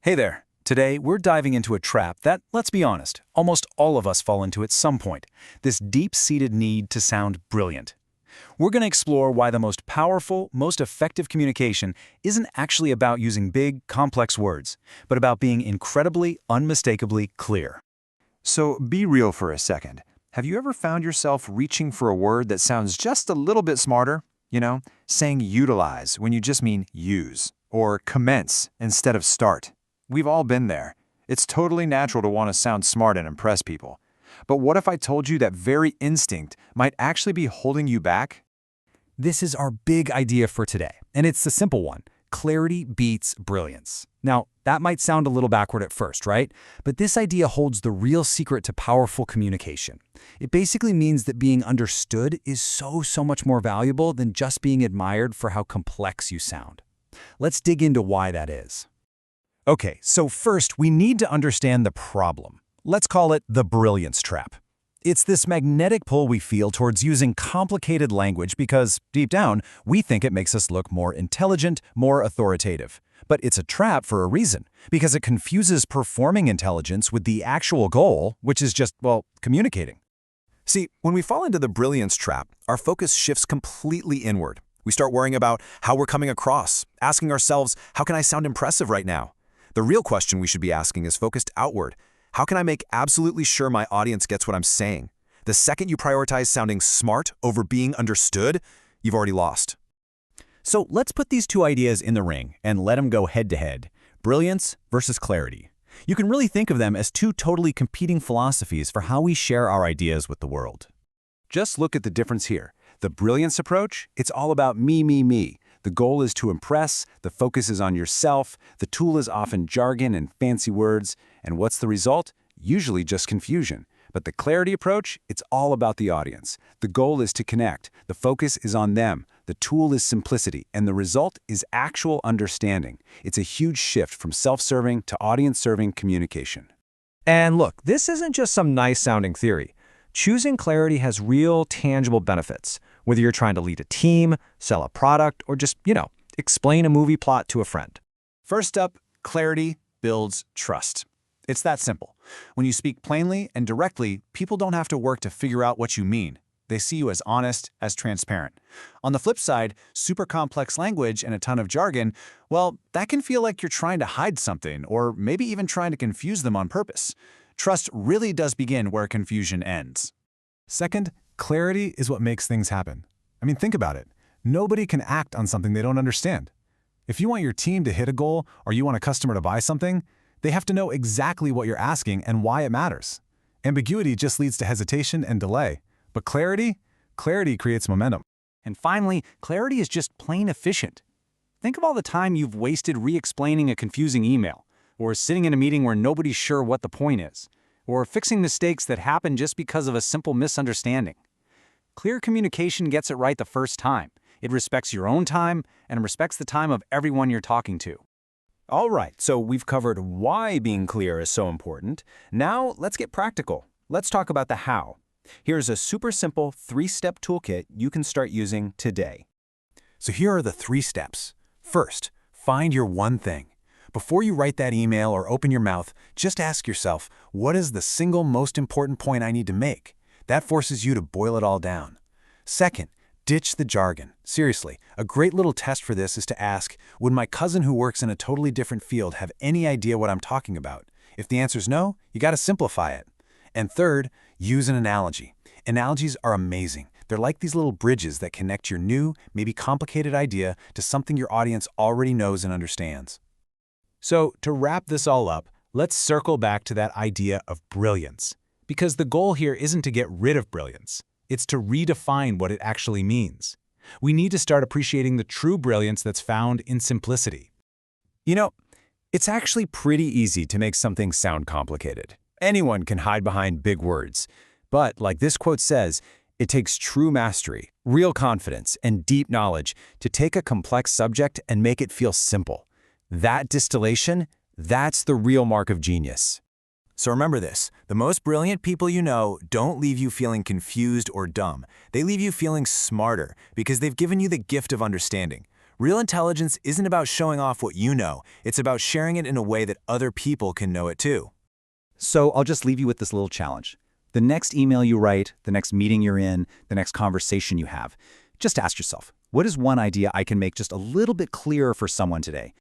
Hey there. Today, we're diving into a trap that, let's be honest, almost all of us fall into at some point, this deep-seated need to sound brilliant. We're going to explore why the most powerful, most effective communication isn't actually about using big, complex words, but about being incredibly, unmistakably clear. So be real for a second. Have you ever found yourself reaching for a word that sounds just a little bit smarter? Saying utilize when you just mean use, or commence instead of start. We've all been there. It's totally natural to want to sound smart and impress people. But what if I told you that very instinct might actually be holding you back? This is our big idea for today, and it's the simple one. Clarity beats brilliance. Now, that might sound a little backward at first, right? But this idea holds the real secret to powerful communication. It basically means that being understood is so much more valuable than just being admired for how complex you sound. Let's dig into why that is. Okay, so first, we need to understand the problem. Let's call it the brilliance trap. It's this magnetic pull we feel towards using complicated language because, deep down, we think it makes us look more intelligent, more authoritative. But it's a trap for a reason, because it confuses performing intelligence with the actual goal, which is just, well, communicating. See, when we fall into the brilliance trap, our focus shifts completely inward. We start worrying about how we're coming across, asking ourselves, how can I sound impressive right now? The real question we should be asking is focused outward. How can I make absolutely sure my audience gets what I'm saying? The second you prioritize sounding smart over being understood, you've already lost. So let's put these two ideas in the ring and let them go head-to-head. Brilliance versus clarity. You can really think of them as two totally competing philosophies for how we share our ideas with the world. Just look at the difference here. The brilliance approach, it's all about me, me, me. The goal is to impress, the focus is on yourself, the tool is often jargon and fancy words, and what's the result? Usually just confusion. But the clarity approach, it's all about the audience. The goal is to connect, the focus is on them, the tool is simplicity, and the result is actual understanding. It's a huge shift from self-serving to audience-serving communication. And look, this isn't just some nice-sounding theory. Choosing clarity has real, tangible benefits, whether you're trying to lead a team, sell a product, or just, explain a movie plot to a friend. First up, clarity builds trust. It's that simple. When you speak plainly and directly, people don't have to work to figure out what you mean. They see you as honest, as transparent. On the flip side, super complex language and a ton of jargon, well, that can feel like you're trying to hide something, or maybe even trying to confuse them on purpose. Trust really does begin where confusion ends. Second, clarity is what makes things happen. Think about it. Nobody can act on something they don't understand. If you want your team to hit a goal or you want a customer to buy something, they have to know exactly what you're asking and why it matters. Ambiguity just leads to hesitation and delay. But clarity creates momentum. And finally, clarity is just plain efficient. Think of all the time you've wasted re-explaining a confusing email, or sitting in a meeting where nobody's sure what the point is, or fixing mistakes that happen just because of a simple misunderstanding. Clear communication gets it right the first time. It respects your own time and respects the time of everyone you're talking to. All right, so we've covered why being clear is so important. Now, let's get practical. Let's talk about the how. Here's a super simple 3-step toolkit you can start using today. So here are the 3 steps. First, find your one thing. Before you write that email or open your mouth, just ask yourself, what is the single most important point I need to make? That forces you to boil it all down. Second, ditch the jargon. Seriously, a great little test for this is to ask, would my cousin who works in a totally different field have any idea what I'm talking about? If the answer's no, you got to simplify it. And third, use an analogy. Analogies are amazing. They're like these little bridges that connect your new, maybe complicated idea to something your audience already knows and understands. So, to wrap this all up, let's circle back to that idea of brilliance. Because the goal here isn't to get rid of brilliance. It's to redefine what it actually means. We need to start appreciating the true brilliance that's found in simplicity. It's actually pretty easy to make something sound complicated. Anyone can hide behind big words. But, like this quote says, it takes true mastery, real confidence, and deep knowledge to take a complex subject and make it feel simple. That distillation, that's the real mark of genius. So remember this, the most brilliant people you know don't leave you feeling confused or dumb. They leave you feeling smarter because they've given you the gift of understanding. Real intelligence isn't about showing off what you know. It's about sharing it in a way that other people can know it too. So I'll just leave you with this little challenge. The next email you write, the next meeting you're in, the next conversation you have, just ask yourself, what is one idea I can make just a little bit clearer for someone today?